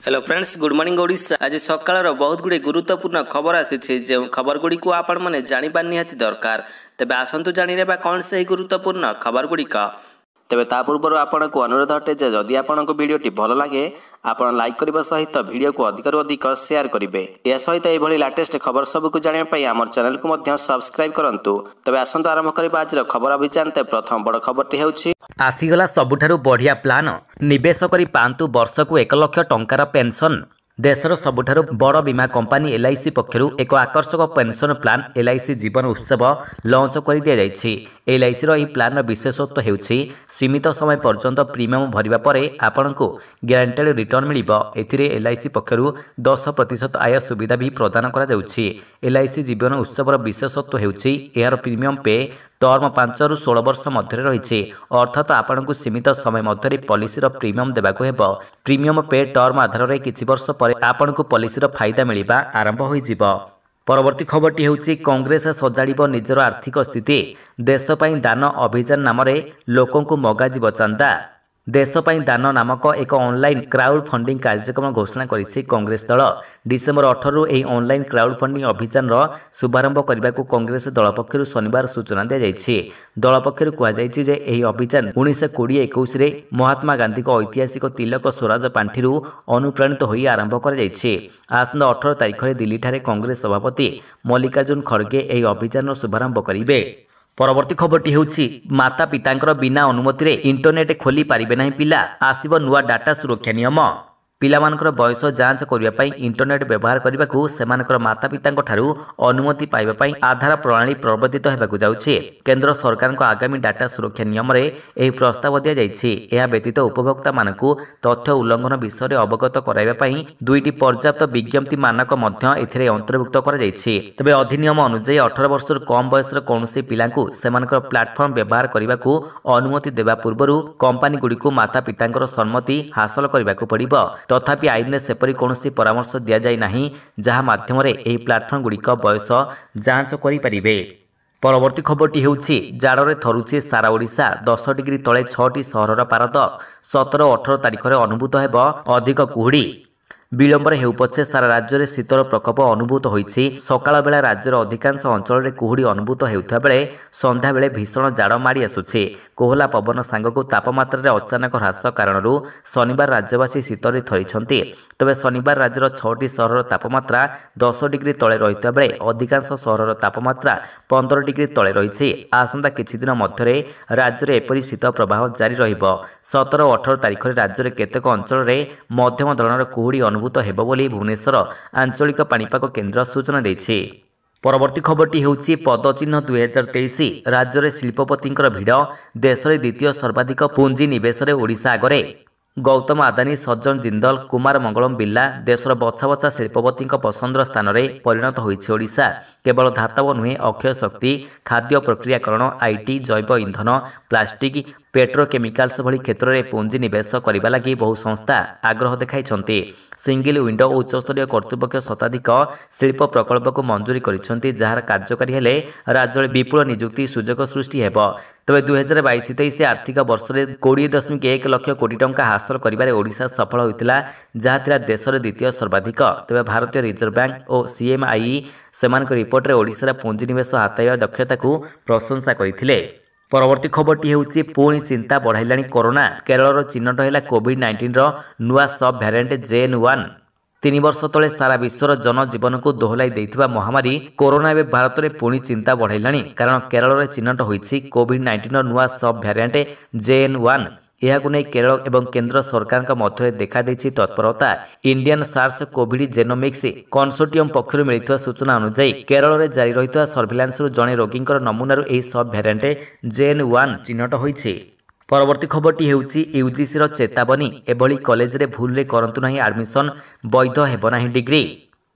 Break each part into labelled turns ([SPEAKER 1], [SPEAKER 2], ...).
[SPEAKER 1] Hello friends, good morning Odisha. आज सकाळ बहुत गुड़े गुरुत्वपूर्ण खबर आसी जो खबर गुड़ी को आपण मैंने जाना निहाती दरकार। तेबे आसतु जाने कौन से गुरुत्वपूर्ण खबर गुड़िक। तेबे ता पूर्व आपन को अनुरोध अटे जे जदि आपन को वीडियोटी भल लगे आपन लाइक करने सहित वीडियो को अधिक अधिक शेयर करेंगे। यह सहित यह लेटेस्ट खबर सबको जानापी आम चैनल को सब्सक्राइब करूँ। तेबे आसतु आरंभ करबा आज खबर अभियान। प्रथम बड़ खबरटी होछि
[SPEAKER 2] आसीगला सबुठारु बढ़िया प्लान निवेश करी पांतु वर्षकु 1 लाख टंकार पेंशन। देशर सबुठारु बड़ बीमा कंपनी एलआईसी पक्षरु एक आकर्षक पेंशन प्लान एलआईसी जीवन उत्सव लॉन्च कर दिया जायछि। एलआईसी रो ई प्लान विशेषत्व हेउछि सीमित समय पर्यंत प्रीमियम भरिबा परे आपनकु ग्यारंटेड रिटर्न मिलिबो। एथिरे एलआईसी पक्षरु 10% आय सुविधा भी प्रदान करा जाउछि। एलआईसी जीवन उत्सव रो विशेषत्व हेउछि एहार प्रीमियम पे टर्म 5 रु 16 वर्ष मध्य रही। अर्थात आपको सीमित समय मध्य पॉलिसी प्रीमियम देवाक हेबो। प्रीमियम पे टर्म आधार में किछि वर्ष पर आपको पॉलिसी फायदा मिलवा आरंभ हो। परवर्ती खबरटी हेउछि कांग्रेस सजाड़िबो निजर आर्थिक स्थिति। देश पई दान अभियान नाम लोकों को मगाजिबो चंदा। देशपाई दान नामक एक ऑनलाइन क्राउड फंडिंग कार्यक्रम घोषणा करिछि कांग्रेस दल। डिसेम्बर 18 रु एही ऑनलाइन क्राउड फंडिंग अभियान शुभारंभ करने को कांग्रेस दल पक्षर शनिवार सूचना दी जाइछि। दल पक्षर कहुଯାଇଛି जे एही अभियान 1920-21 रे महात्मा गांधी को ऐतिहासिक तिलक स्वराज पांठिरु अनुप्राणित होई आरंभ कर जाइछि। आसंता 18 तारिख रे दिल्ली ठारे कांग्रेस सभापति मल्लिकार्जुन खड़गे एही अभियान शुभारंभ करिवे। परवर्ती खबरटी हेउछि माता पितांकर बिना अनुमति रे इंटरनेट खोली पारिबे नाही पिला। आसीबो नुआ डाटा सुरक्षा नियम। पिलामानकर बयस जांच करिबा पई इंटरनेट व्यवहार करने को सेमानकर माता पितांक ठारू अनुमति पाइबा पई आधार प्रणाली प्रवर्तित हेबाकु जाउछि। केंद्र सरकार आगामी डाटा सुरक्षा नियम रे एही प्रस्ताव दिया जाइछि। एहा व्यतीत उपभोक्ता मानकु तथ्य उल्लंघन विषय रे अवगत कराइबा पई दुईटी पर्याप्त विज्ञप्ति मानक मध्य एथिरे अंतर्भुक्त करा जाइछि। तबे अधिनियम अनुसार 18 वर्षर कम बयसर कोनोसी पिलांकु सेमानकर प्लेटफॉर्म व्यवहार करने अनुमति देबा पूर्वरु कंपनी गुडी को माता पितांकर सम्मति हासिल करबाकु पड़िबो। तथापि आईन में सेपरी कौनसी परामर्श दि जाए नहीं जहाँ माध्यम एही प्लाटफर्म गुड़िक बयस जांच करें। परवर्ती खबरटी हेउछि जाड़े थरुछि सारा ओडिशा। 10 डिग्री तले 6टी सहरर पारद। 17-18 तारिख में अनुभूत हेब अधिक कुहुड़ी। विलंबर हेउ पछे सारा राज्य में शीतर प्रकोप अनुभूत होइछि। सकाळ बेला राज्यर अधिकांश अंचल में कुहुड़ी अनुभूत हेउथा बेले संध्या बेले भीषण जाड़ माड़ी आसुछि। कोहला पवन सांगको तापमात्रा रे अचानक ह्रास कारणरू शनिवार राज्यवासी शीतर थरिछन्ति। तबे शनिवार राज्यर 6टी सहरर तापमात्रा 10 डिग्री तले रहिता बेले अधिकांश सहरर तापमात्रा 15 डिग्री तले रहिछि। आसंता किछि दिन मध्यरे राज्य में एपरि शीत प्रवाह जारी रहिबो। 17-18 तारिख में राज्य में केतेक अंचल में मध्यम धरणर कुहुड़ी अनुभूत हेब बोली भुवनेश्वर आंचलिक पाणीपाग केन्द्र सूचना देछि। परवर्ती खबरटी हेउछि पदचिन्ह 2023। राज्य में शिल्पपतिंकर भिड़। देश में द्वितीय सर्वाधिक पुंजी निवेश ओडिशा आगरे। गौतम आदानी, सज्जन जिंदल, कुमार मंगलम बिर्ला देशर बछा बछा शिल्पपति पसंदर स्थान में परिणत होइछि ओडिशा। केवल धातव नुहे अक्षय शक्ति, खाद्य प्रक्रियाकरण, आईटी, जैव इंधन, प्लास्टिक, पेट्रोकेमिकाल्स भली क्षेत्र में पुंजी निवेश करने लगी बहु संस्था आग्रह देखाइछन्ति। सिंगल विंडो और उच्चस्तरीय कर्तृपक्ष शताधिक शिल्प प्रकल्प को मंजूरी करिसेंति जार कार्यकारी हेले राज्य में विपुल नियुक्ति सुजोग सृष्टि हेबो। तबे 2022-23 आर्थिक वर्ष में 20.1 लाख कोटी टंका हासिल करिबारे ओडिशा सफल होइतिला, जहा थिला देशर द्वितीय सर्वाधिक। तबे भारतीय रिजर्व बैंक और सीएमआई सेमानक रिपोर्ट रे ओडिशा पुंजीनिवेश हाताइबा दक्षता को प्रशंसा करथिले। परवर्ती खबरटी हेउछि पुणी चिंता बढ़ाइलाणी कोरोना। केरल चिन्हट है कोविड-19 नुआ सब भ्यारिएंट JN.1। 3 वर्ष तले सारा विश्वर जनजीवन को दोहलाई देइथिबा महामारी कोरोना एवं भारत में पुणी चिंता बढ़ाइलाणी, कारण केरल में चिन्हट होइछि कोविड-19 नुआ सब भ्यारिएंट JN.1। यहाकु नै केरल एवं केंद्र सरकार मध्य देखा देछि तत्परता। Indian SARS Covid genomics consortium पक्षर मिलिଥିବା सूचना अनुसार केरल में जारी रहिଥିବା सर्भिलांस जड़े रोगी नमूनार यह सब भ्यारिएंट JN.1 चिन्हट होइछि। परवर्ती खबरटी हेउछि यूजीसी चेतावनी, एभली कॉलेज रे भूल रे करंतु नाही एडमिशन, वैध हेब नाही डिग्री।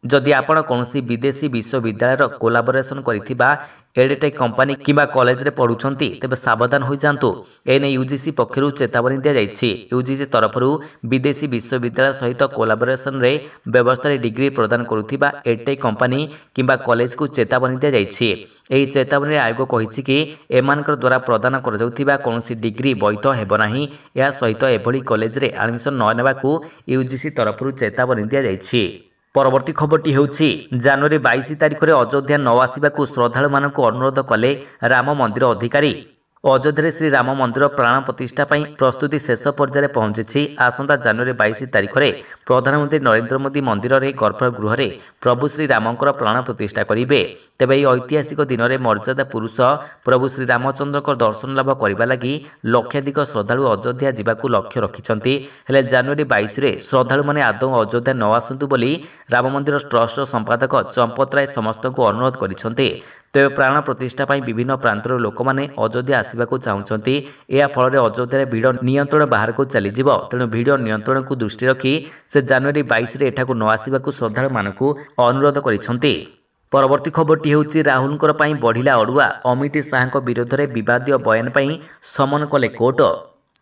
[SPEAKER 2] जदि आपण कौनसी विदेशी विश्वविद्यालय कोलाबोरेशन करिथिबा एडटेक कंपनी किंबा कॉलेज रे पढुछंती तेबे सावधान हो जांतु। एने यूजीसी पक्षरु चेतावनी दिया जायछि। यूजीसी तरफरु विदेशी विश्वविद्यालय सहित कोलाबोरेशन रे व्यवस्था रे डिग्री प्रदान करुथिबा एडटेक कंपनी किंबा कॉलेज को चेतावनी दिया जायछि। एही चेतावनी आयोग कहिछि कि एमानकर द्वारा प्रदान कर जाउथिबा कोनोसी डिग्री वैध हेबो नाही। या सहित एभली कॉलेज रे एडमिशन न नेबाकू यूजीसी तरफरु चेतावनी दिया जायछि। परवर्ती खबरटी होउछि जनवरी 22 तारिख में अयोध्या न आसवाक श्रद्धालु मानक अनुरोध कले राम मंदिर अधिकारी। अयोध्या श्री राम मंदिर प्राण प्रतिष्ठा पर प्रस्तुति शेष पर्यायर पहुंची। आसंता जनवरी 22 तारिख में प्रधानमंत्री नरेंद्र मोदी मंदिर रे गर्भगृह रे प्रभु श्री रामकर प्राण प्रतिष्ठा करेंगे। तेबे यह ऐतिहासिक दिन में मर्यादा पुरुष प्रभु श्री रामचंद्र दर्शन लाभ करने लगी लक्षाधिक श्रद्धालु अयोध्या जावाक लक्ष्य रखिंट। हेले जनवरी 22 रे श्रद्धालु मैंने आदौ अयोध्या न आसतु बोली राम मंदिर ट्रस्ट संपादक चंपत राय समस्त को अनुरोध करते। तेज प्राण प्रतिष्ठा पर विभिन्न प्रांतर लोक मैंने अयोध्या आसवाक चाहते। या फल अयोध्या भिड़ नियंत्रण बाहर को चली तेणु भिड़ नियंत्रण को दृष्टि रखी से जनवरी 22 रे एठाकु न आसवाक श्रद्धालु मानक अनुरोध करते। परवर्ती खबरटी होउछि राहुलकर पई बढ़िला अड़ुआ। अमित शाह विरोध में विवादीय बयान पर समन कले कोर्ट।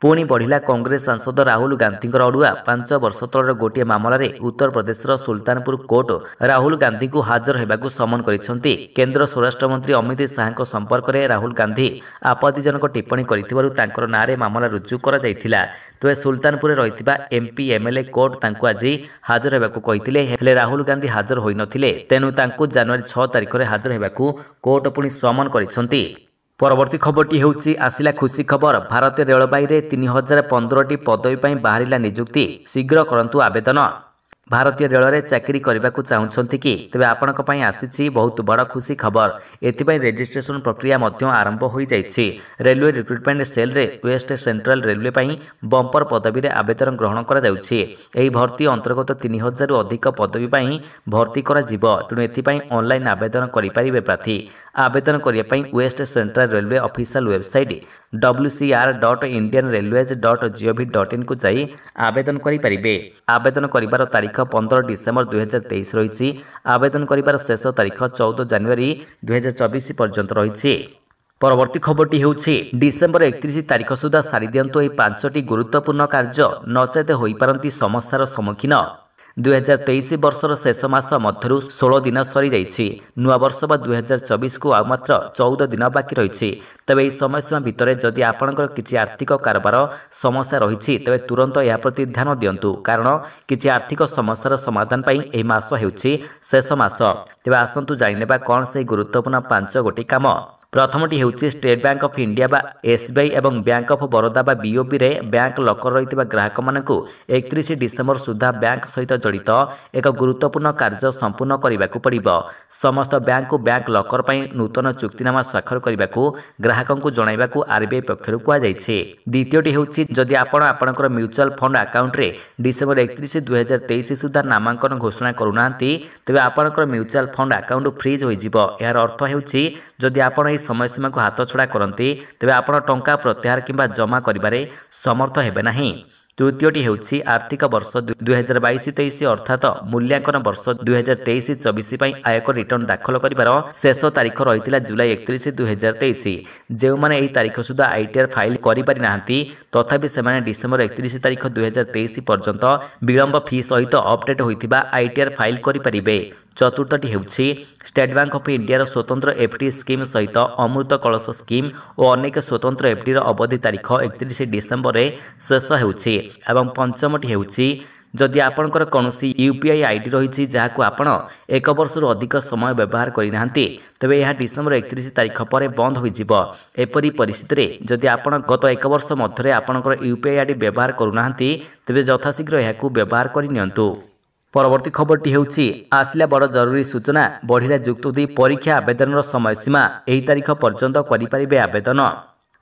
[SPEAKER 2] पुणी बढ़िला कांग्रेस सांसद राहुल गांधी अड़ुआ 5 वर्ष तलर गोटे मामलें उत्तर प्रदेश सुल्तानपुर कोर्ट राहुल गांधी को हाजर होगाकू समन करिसेंति। केंद्र स्वराष्ट्र मंत्री अमित शाह संपर्क में राहुल गांधी आपत्तिजनक टिप्पणी करिथिबारु तांकर नारे मामला रुजु करा जायथिला। तेज सुल्तानपुर रहिथिबा एमपी एमएलए कोर्ट तांको आज हाजर होगाकू कहिथिले। हेले राहुल गांधी हाजर होई नथिले तेणु तांको जनवरी 6 तारिख में हाजर होगाकू कोर्ट पुणी समन करिसेंति। परवर्ती खबरटी होउछि आसिला खुशी खबर। भारतीय रेलबाई रे 3015टी पदवी पर बाहरिला नियुक्ति। शीघ्र करंतु आवेदन। भारतीय रेल रे चाकरी करने को चाहते कि तेज आपणक पई आसीछि बहुत बड़ खुशी खबर। एथिपाई रजिस्ट्रेशन प्रक्रिया मध्य आरंभ हो जाइछि। रेलवे रिक्रुटमेंट सेल रे वेस्ट सेंट्रल रेलवे पई बंपर पदवी रे आवेदन ग्रहण करा जाउछि। एही भर्ती अंतर्गत 3000 रु अधिक पदवी पई भर्ती करा जिवो। तेणु एथिपाई ऑनलाइन आवेदन करि परिबे प्रार्थी। आवेदन करिया पई West Central Railway official website wcr.indianrailways.gov.in को जाई आवेदन करि परिबे। आवेदन करिबार तारीख 15 डिसेम्बर 2023 रही। आवेदन करिबार शेष तारीख 14 जनवरी 2024 पर्यंत रही। परवर्ती खबरटी होउछि डिसेम्बर 31 तारीख सुधा सारी दियंतु एही 5टी गुरुत्वपूर्ण कार्य नचेत होई पारंती समस्यार सम्मुखीन। 2023 वर्षर शेष मास मध्यरु 16 दिन सरी जाइछि। नुआ वर्ष बा 2024 को आ मात्र 14 दिन बाकी रही। तबे एही समय सीमा भितर जदि आपणकर किछि आर्थिक कारोबार समस्या रही तेबे तुरंत या प्रति ध्यान दियंतु कारण किछि आर्थिक समस्यार समाधान पई एही मास हेउछि शेष मास। तेबे आसंतु जानिनेबा कोन से गुरुत्वपूर्ण 5 गोटी काम। प्रथमटी होउछि स्टेट बैंक ऑफ इंडिया बा एसबीआई एवं बैंक ऑफ बड़ौदा बा बीओबी रे बैंक लकर रहितबा ग्राहक मानकु 31 डिसेम्बर सुधा बैंक सहित जड़ित एक गुरुत्वपूर्ण कार्य संपूर्ण करने पड़िबो। समस्त बैंक को बैंक लकर पई नूतन चुक्तिनामा स्वाक्षर करने ग्राहकंकु जणाइबाकू आरबीआई पक्षरु कुआ जायछि। द्वितीयटी होउछि जदि आपण आपणकर म्यूचुअल फंड अकाउंट रे डिसेम्बर 31 2023 सुधा नामांकन घोषणा करूनांती तेबे आपणकर म्यूचुअल फंड अकाउंट फ्रीज होई जिवो। यार अर्थ हेउछि जदि आपण समय सीमा को हाथ छड़ा करते तेबे आपण टंका प्रत्याहार किंबा जमा करिबारे समर्थ हेबे नाही। तृतीयटी हेउछि आर्थिक वर्ष 2022-23 अर्थात मूल्यांकन वर्ष 2023-24 पई आयकर रिटर्न दाखल करिबार शेष तारीख रहितिला जुलाई 31 2023। जे माने एही तारीख सुधा आईटीआर फाइल करि पारि नाहंती तथापि से माने डिसेम्बर 31 तारीख 2023 पर्यंत विलंब फी सहित अपडेट होइतिबा आईटीआर फाइल करि परिबे। चतुर्थटी हेउछि स्टेट बैंक ऑफ इंडिया स्वतंत्र एफडी स्कीम सहित अमृत कलश स्कीम और अनेक स्वतंत्र एफडी अवधि तारीख 31 डिसेम्बर रे शेष हेउछि। एवं पंचमटी हेउछि जदि आपणकर कौनसी यूपीआई आईडी रही जहां आपण 1 वर्ष अधिक समय व्यवहार करना तेबे यह डिसेम्बर 31 तारीख पर बंद हो। एपरी परिस्थिति जदि आपण गत 1 वर्ष मध्य आपणकर यूपीआई आईडी व्यवहार करूना तेबे यथाशीघ्र यह व्यवहार करनियंतु। परवर्ती खबरटी होउछि आसिला बड़ जरूरी सूचना बढ़िला युक्त 2 परीक्षा आवेदन समय सीमा एही तारीख पर्यंत करि परिबे आवेदन।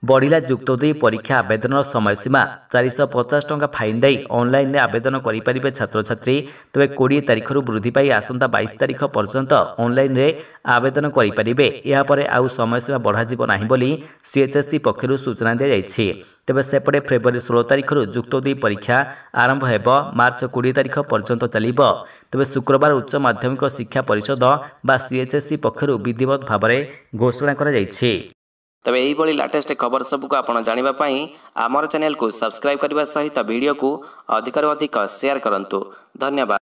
[SPEAKER 2] बढ़िला जुक्त 2 परीक्षा आवेदन समयसीमा 450 टंका फाइन दे ऑनलाइन आवेदन करें छात्र छात्री। तेज 20 तारीख वृद्धि पाई आसंता 22 तारीख पर्यंत ऑनलाइन आवेदन करेंगे। यापर आउ समयसीमा बढ़ा नहीं बोली सीएचएससी पक्षर सूचना दी जाइए। तेज सेपटे फेब्रुआरी 16 तारीख जुक्त 2 परीक्षा आरंभ हो मार्च 20 तारीख पर्यंत चलो। तेज शुक्रवार उच्च माध्यमिक शिक्षा परिषद बा सीएचएससी पक्षर विधिवत भाव में घोषणा कर।
[SPEAKER 1] तेबे यही लाटेस्ट खबर सबको आपण जानापी आमर चैनल को सब्सक्राइब करने सहित वीडियो को अधिक अधिक शेयर करंतु। धन्यवाद।